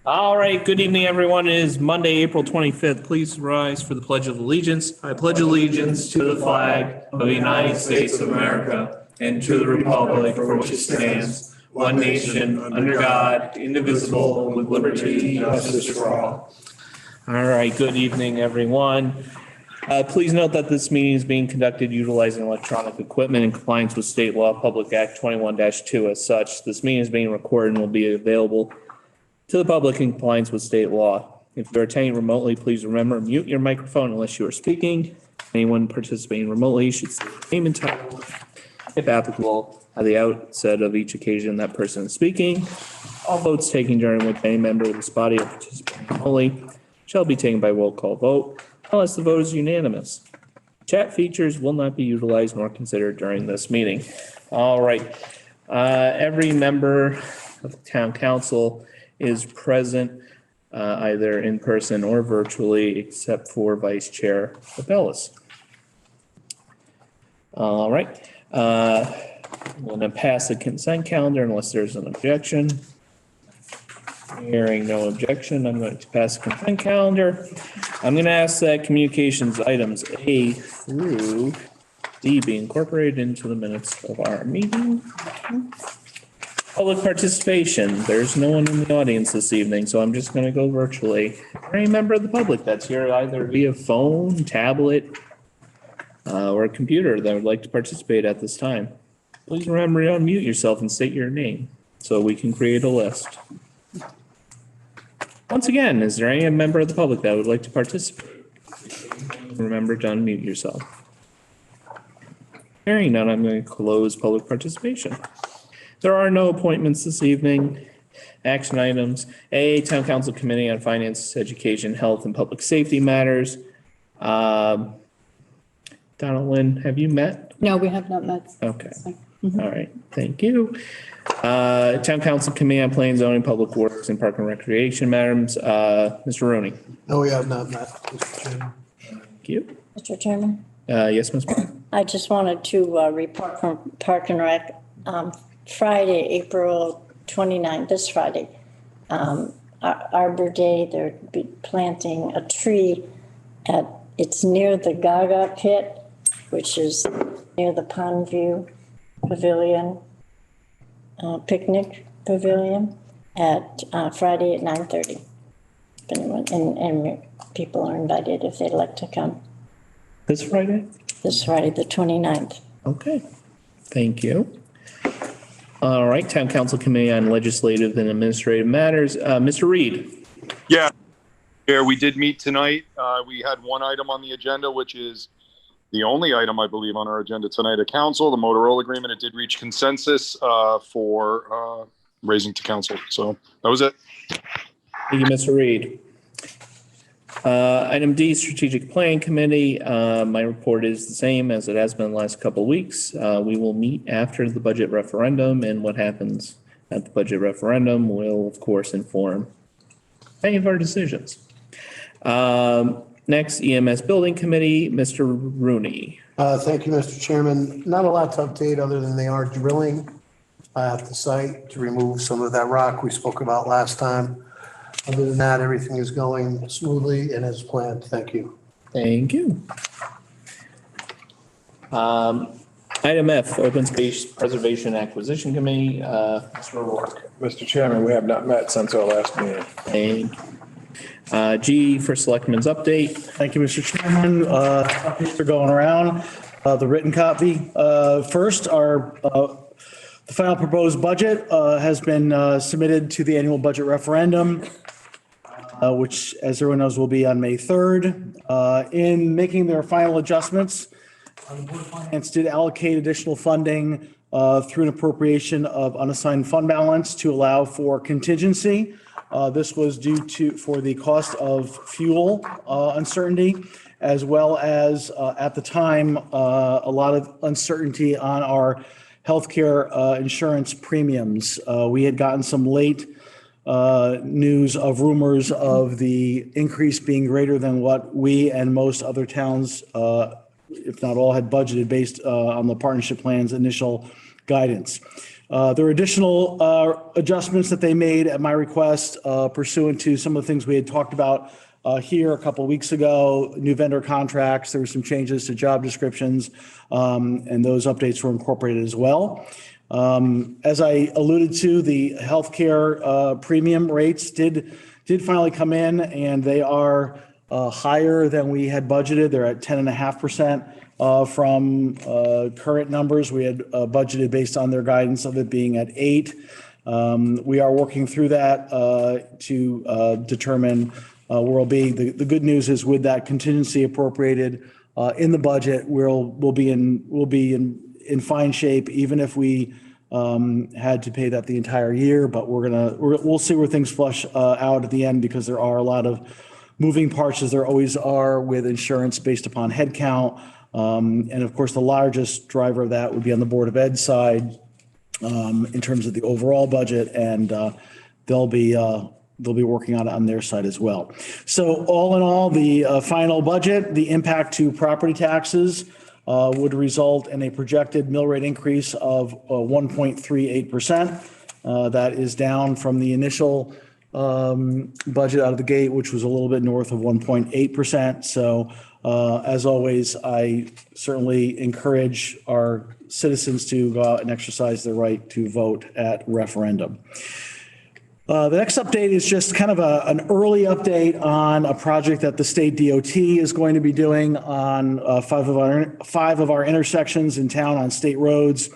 All right, good evening, everyone. It is Monday, April 25th. Please rise for the Pledge of Allegiance. I pledge allegiance to the flag of the United States of America and to the republic for which it stands, one nation, under God, indivisible, with liberty and justice for all. All right, good evening, everyone. Please note that this meeting is being conducted utilizing electronic equipment in compliance with State Law Public Act 21-2. As such, this meeting is being recorded and will be available to the public in compliance with state law. If you're attending remotely, please remember, mute your microphone unless you are speaking. Anyone participating remotely should say name and title, if applicable, at the outset of each occasion that person is speaking. All votes taken during which any member of this body are participating remotely shall be taken by roll call vote unless the vote is unanimous. Chat features will not be utilized nor considered during this meeting. All right. Every member of the town council is present either in person or virtually, except for Vice Chair Bellis. All right. I'm going to pass the consent calendar unless there's an objection. Hearing no objection, I'm going to pass the consent calendar. I'm going to ask that communications items A through D be incorporated into the minutes of our meeting. Public participation. There's no one in the audience this evening, so I'm just going to go virtually. Any member of the public that's here either via phone, tablet, or a computer that would like to participate at this time, please remember to unmute yourself and state your name so we can create a list. Once again, is there any member of the public that would like to participate? Remember to unmute yourself. Hearing none, I'm going to close public participation. There are no appointments this evening. Action items. A, Town Council Committee on Finance, Education, Health, and Public Safety Matters. Donna Lynn, have you met? No, we have not met. Okay. All right. Thank you. Town Council Committee on Planning, Zoning, Public Works, and Park and Recreation Matters. Mr. Rooney. No, we have not met, Mr. Chairman. Thank you. Mr. Chairman, Yes, Ms. Brown. I just wanted to report from Park and Rec. Friday, April 29th, this Friday, Arbor Day, they're be planting a tree it's near the Gaga Pit, which is near the Pond View Pavilion, picnic pavilion at Friday at 9:30. Anyone, and people are invited if they'd like to come. This Friday? This Friday, the 29th. Okay. Thank you. All right, Town Council Committee on Legislative and Administrative Matters. Mr. Reed. Yeah, we did meet tonight. We had one item on the agenda, which is the only item I believe on our agenda tonight at council, the Motorola agreement. It did reach consensus for raising to council. So that was it. Thank you, Mr. Reed. Item D, Strategic Planning Committee. My report is the same as it has been the last couple of weeks. We will meet after the budget referendum, and what happens at the budget referendum will, of course, inform any of our decisions. Next, EMS Building Committee, Mr. Rooney. Thank you, Mr. Chairman. Not a lot to update other than they are drilling at the site to remove some of that rock we spoke about last time. Other than that, everything is going smoothly and as planned. Thank you. Thank you. Item F, Open Space Preservation Acquisition Committee, Mr. O'Rourke. Mr. Chairman, we have not met since our last meeting. Thank you. G for Selectmen's Update. Thank you, Mr. Chairman. Updates are going around. The written copy. First, the final proposed budget has been submitted to the annual budget referendum, which, as everyone knows, will be on May 3rd. In making their final adjustments, the Board of Finance did allocate additional funding through an appropriation of unassigned fund balance to allow for contingency. This was due for the cost of fuel uncertainty, as well as at the time a lot of uncertainty on our healthcare insurance premiums. We had gotten some late news of rumors of the increase being greater than what we and most other towns, if not all, had budgeted based on the partnership plan's initial guidance. There are additional adjustments that they made at my request pursuant to some of the things we had talked about here a couple of weeks ago, new vendor contracts. There were some changes to job descriptions, and those updates were incorporated as well. As I alluded to, the healthcare premium rates did finally come in, and they are higher than we had budgeted. They're at 10.5%. From current numbers, we had budgeted based on their guidance of it being at 8. We are working through that to determine where we'll be. The good news is with that contingency appropriated in the budget, we'll be in fine shape, even if we had to pay that the entire year. But we'll see where things flush out at the end, because there are a lot of moving parts, as there always are with insurance based upon headcount. And of course, the largest driver of that would be on the Board of Ed side in terms of the overall budget, and they'll be working on it on their side as well. So all in all, the final budget, the impact to property taxes would result in a projected mill rate increase of 1.38%. That is down from the initial budget out of the gate, which was a little bit north of 1.8%. So as always, I certainly encourage our citizens to go out and exercise their right to vote at referendum. The next update is just kind of an early update on a project that the state DOT is going to be doing on five of our intersections in town on state roads.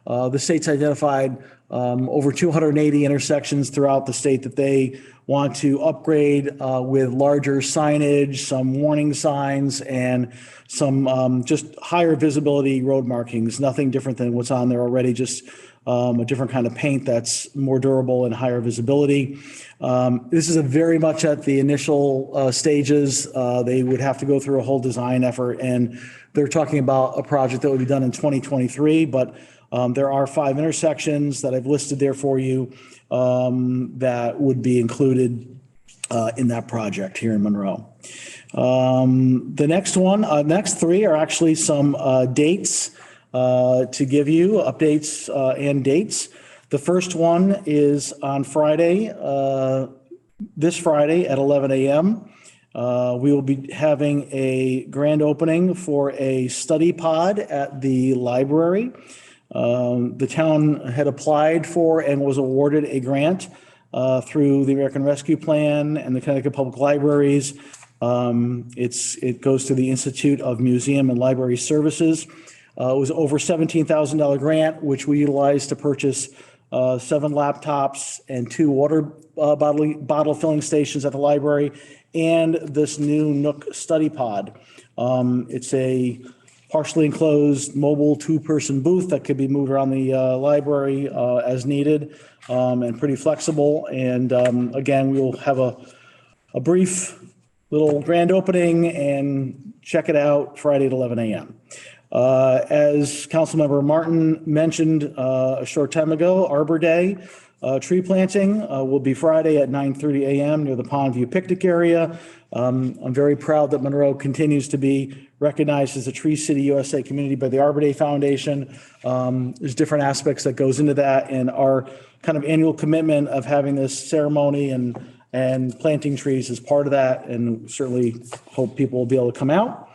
The state's identified over 280 intersections throughout the state that they want to upgrade with larger signage, some warning signs, and some just higher visibility road markings. Nothing different than what's on there already, just a different kind of paint that's more durable and higher visibility. This is very much at the initial stages. They would have to go through a whole design effort, and they're talking about a project that would be done in 2023, but there are 5 intersections that I've listed there for you that would be included in that project here in Monroe. The next 3 are actually some dates to give you, updates and dates. The first one is on Friday, this Friday at 11 a.m. We will be having a grand opening for a study pod at the library. The town had applied for and was awarded a grant through the American Rescue Plan and the Connecticut Public Libraries. It goes to the Institute of Museum and Library Services. It was over $17,000 grant, which we utilized to purchase 7 laptops and 2 water bottle filling stations at the library, and this new Nook study pod. It's a partially enclosed mobile 2-person booth that could be moved around the library as needed, and pretty flexible. And again, we will have a brief little grand opening and check it out Friday at 11 a.m. As Councilmember Martin mentioned a short time ago, Arbor Day tree planting will be Friday at 9:30 a.m. near the Pondview picnic area. I'm very proud that Monroe continues to be recognized as a Tree City USA community by the Arbor Day Foundation. There's different aspects that goes into that, and our kind of annual commitment of having this ceremony and planting trees is part of that, and certainly hope people will be able to come out.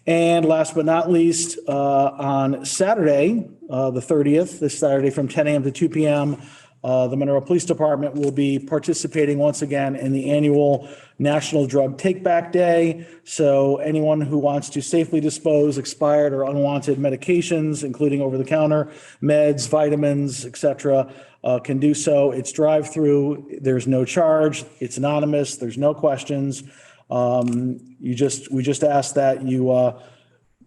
And last but not least, on Saturday, the 30th, this Saturday from 10 a.m. to 2 p.m., the Monroe Police Department will be participating once again in the annual National Drug Take-Back Day. So anyone who wants to safely dispose expired or unwanted medications, including over-the-counter meds, vitamins, etc., can do so. It's drive-through. There's no charge. It's anonymous. There's no questions. We just ask that you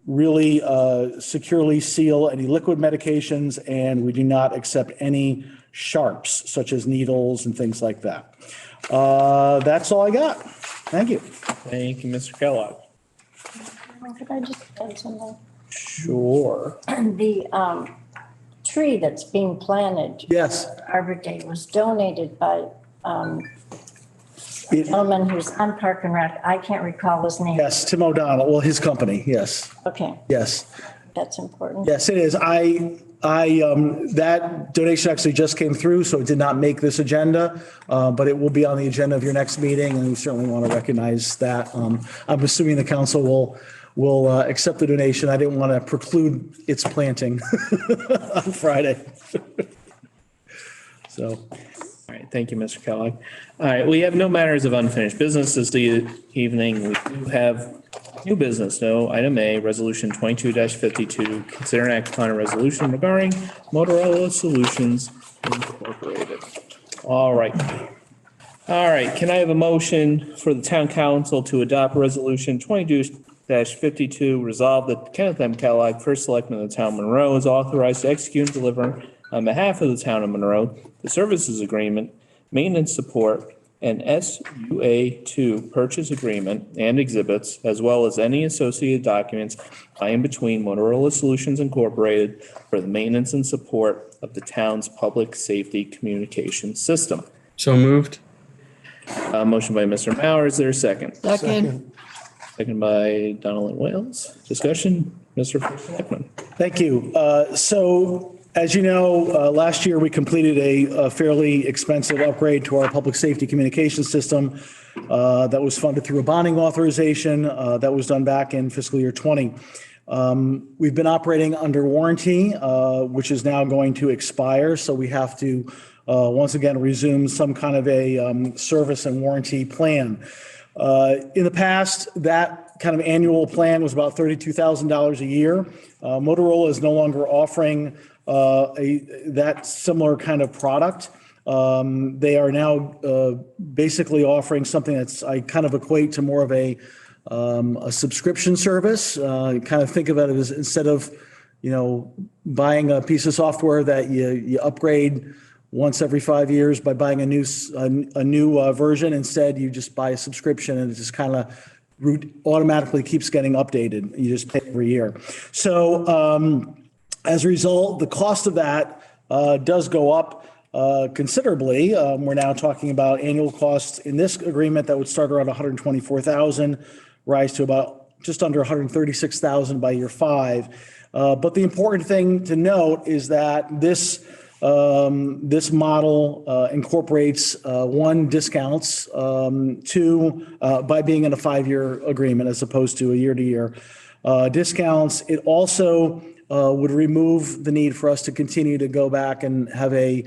really securely seal any liquid medications, and we do not accept any sharps such as needles and things like that. That's all I got. Thank you. Thank you, Mr. Kellogg. Could I just add something? Sure. The tree that's being planted. Yes. Arbor Day was donated by a gentleman who's on Park and Rec. I can't recall his name. Yes, Tim O'Donnell. Well, his company. Yes. Okay, Yes. that's important. Yes, it is. That donation actually just came through, so it did not make this agenda, but it will be on the agenda of your next meeting, and we certainly want to recognize that. I'm assuming the council will accept the donation. I didn't want to preclude its planting on Friday. So, All right, thank you, Mr. Kellogg. All right, we have no matters of unfinished business this evening. We do have new business, no. Item A, Resolution 22-52, consider and act upon a resolution regarding Motorola Solutions Incorporated. All right. All right, can I have a motion for the town council to adopt Resolution 22-52, resolve that Kenneth M. Kellogg, first selectman of the town of Monroe, is authorized to execute and deliver on behalf of the town of Monroe the services agreement, maintenance support, and SUA2 purchase agreement and exhibits, as well as any associated documents by and between Motorola Solutions Incorporated for the maintenance and support of the town's public safety communication system. So moved. Motion by Mr. Mauer. Is there a second? Second. Second by Donald Wales. Discussion, Mr. First Selectman. thank you. So as you know, last year we completed a fairly expensive upgrade to our public safety communication system that was funded through a bonding authorization that was done back in fiscal year 20. We've been operating under warranty, which is now going to expire. So we have to once again resume some kind of a service and warranty plan. In the past, that kind of annual plan was about $32,000 a year. Motorola is no longer offering that similar kind of product. They are now basically offering something that's I kind of equate to more of a subscription service. Kind of think of it as instead of buying a piece of software that you upgrade once every 5 years by buying a new version. Instead, you just buy a subscription and it just kind of automatically keeps getting updated. You just pay every year. So as a result, the cost of that does go up considerably. We're now talking about annual costs in this agreement that would start around $124,000, rise to about just under $136,000 by year 5. But the important thing to note is that this model incorporates one, discounts, two, by being in a 5-year agreement as opposed to a year-to-year discounts. It also would remove the need for us to continue to go back and have a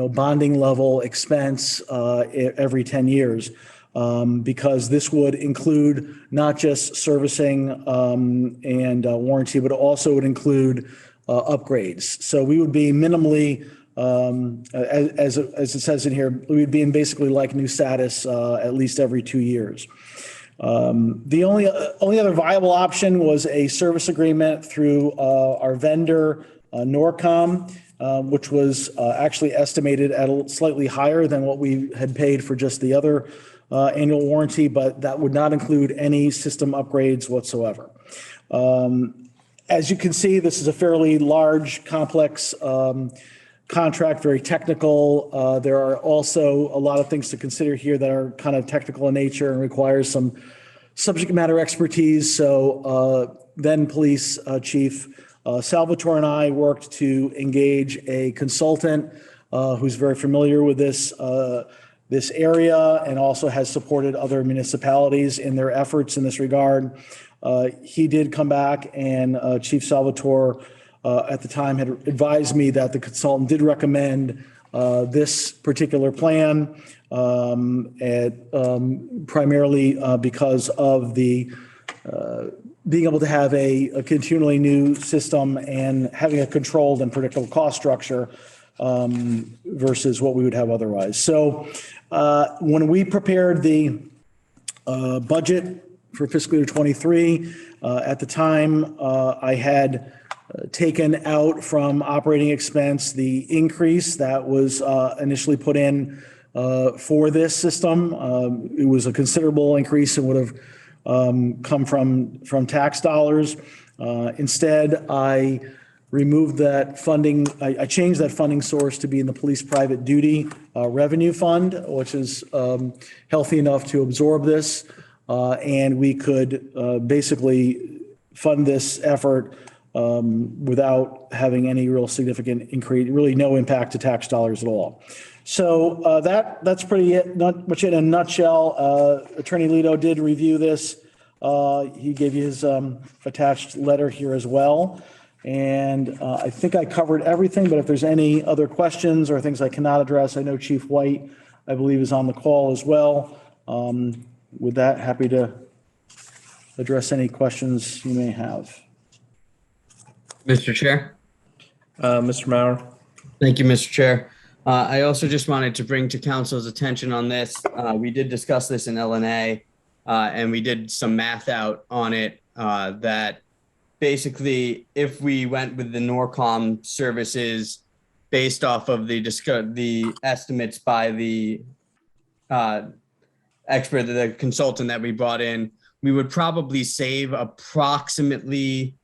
bonding level expense every 10 years. Because this would include not just servicing and warranty, but also would include upgrades. So we would be minimally, as it says in here, we would be in basically like new status at least every 2 years. The only other viable option was a service agreement through our vendor, Norcom, which was actually estimated at slightly higher than what we had paid for just the other annual warranty, but that would not include any system upgrades whatsoever. As you can see, this is a fairly large, complex contract, very technical. There are also a lot of things to consider here that are kind of technical in nature and requires some subject matter expertise. So then Police Chief Salvatore and I worked to engage a consultant who's very familiar with this area and also has supported other municipalities in their efforts in this regard. He did come back and Chief Salvatore at the time had advised me that the consultant did recommend this particular plan primarily because of the being able to have a continually new system and having a controlled and predictable cost structure versus what we would have otherwise. So when we prepared the budget for fiscal year 23, at the time I had taken out from operating expense the increase that was initially put in for this system. It was a considerable increase and would have come from tax dollars. Instead, I removed that funding. I changed that funding source to be in the police private duty revenue fund, which is healthy enough to absorb this. And we could basically fund this effort without having any real significant increase, really no impact to tax dollars at all. So that's pretty it, not much in a nutshell. Attorney Lito did review this. He gave you his attached letter here as well. And I think I covered everything, but if there's any other questions or things I cannot address, I know Chief White, I believe, is on the call as well. With that, happy to address any questions you may have. Mr. Chair. Mr. Mauer. Thank you, Mr. Chair. I also just wanted to bring to council's attention on this. We did discuss this in LNA, and we did some math out on it that basically if we went with the Norcom services based off of the estimates by the expert, the consultant that we brought in, we would probably save approximately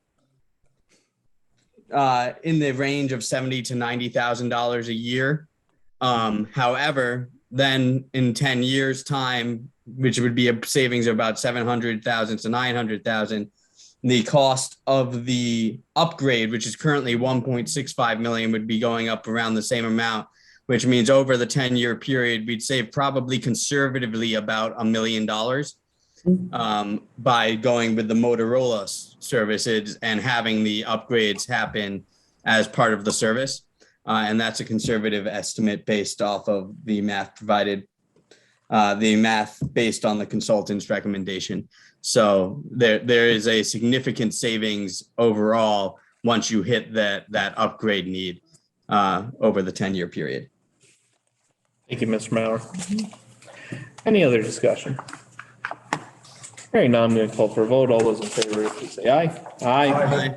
in the range of $70,000 to $90,000 a year. However, then in 10 years time, which would be a savings of about $700,000 to $900,000, the cost of the upgrade, which is currently $1.65 million, would be going up around the same amount, which means over the 10-year period, we'd save probably conservatively about $1 million by going with the Motorola services and having the upgrades happen as part of the service. And that's a conservative estimate based off of the math provided, the math based on the consultant's recommendation. So there is a significant savings overall once you hit that upgrade need over the 10-year period. Thank you, Mr. Mauer. Any other discussion? Hearing none, I'm going to call for a vote. All those in favor, please say aye. Aye.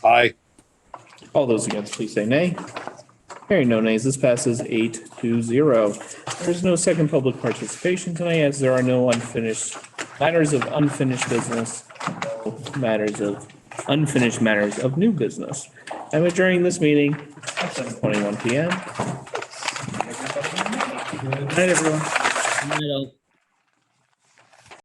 Aye. All those against, please say nay. Hearing no nays, this passes 8-0. There's no second public participation tonight, as there are no matters of unfinished business, no unfinished matters of new business. I'm adjourning this meeting at 7:21 p.m. Good night, everyone. I don't